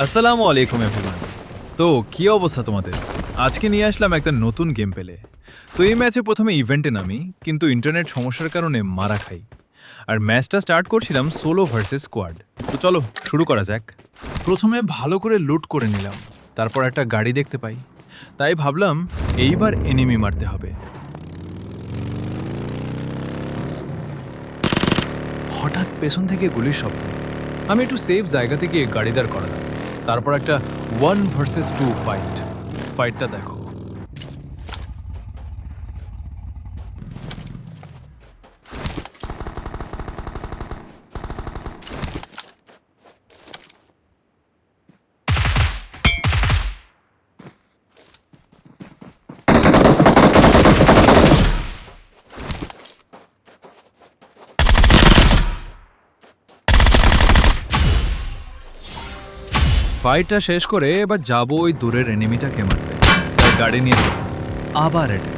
আসসালামু আলাইকুম এভরিওয়ান। তো কি অবস্থা তোমাদের? আজকে নিয়ে আসলাম একটা নতুন গেম পেলে। তো এই ম্যাচে প্রথমে ইভেন্টে নামি, কিন্তু ইন্টারনেট সমস্যার কারণে মারা খাই। আর ম্যাচটা স্টার্ট করছিলাম সোলো ভার্সেস স্কোয়াড। তো চলো শুরু করা যাক। প্রথমে ভালো করে লুট করে নিলাম, তারপর একটা গাড়ি দেখতে পাই, তাই ভাবলাম এইবার এনিমি মারতে হবে। হঠাৎ পেছন থেকে গুলির শব্দ। আমি একটু সেফ জায়গা থেকে গাড়ি দাঁড় করালাম, তারপর একটা 1 ভার্সেস 2 ফাইটটা দেখো। ফাইটটা শেষ করে এবার যাবো ওই দূরের এনিমিটাকে মারতে, তাই গাড়ি নিয়ে যাবো। আবার এটা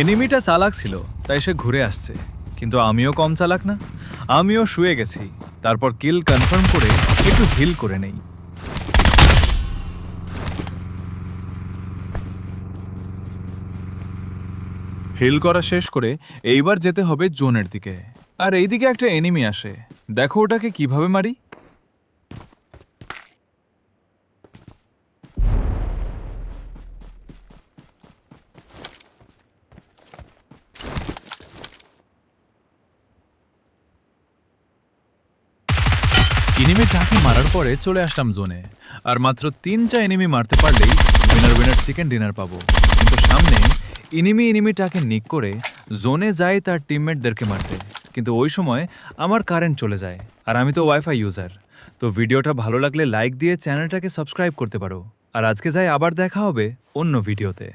এনিমিটা চালাক ছিল, তাই সে ঘুরে আসছে, কিন্তু আমিও কম চালাক না। আমিও শুয়ে গেছি, তারপর কিল কনফার্ম করে একটু হিল করে নেই। হিল করা শেষ করে এইবার যেতে হবে জোনের দিকে। আর এইদিকে একটা এনিমি আসে, দেখো ওটাকে কিভাবে মারি। এনিমিটাকে মারার পরে চলে আসলাম জোনে। আর মাত্র 3টা এনিমি মারতে পারলেই উইনার চিকেন ডিনার পাবো। কিন্তু সামনে এনিমিটাকে নিক করে জোনে যায় তার টিমমেটদেরকে মারতে, কিন্তু ওই সময় আমার কারেন্ট চলে যায়, আর আমি তো ওয়াইফাই ইউজার। তো ভিডিওটা ভালো লাগলে লাইক দিয়ে চ্যানেলটাকে সাবস্ক্রাইব করতে পারো। আর আজকে যাই, আবার দেখা হবে অন্য ভিডিওতে।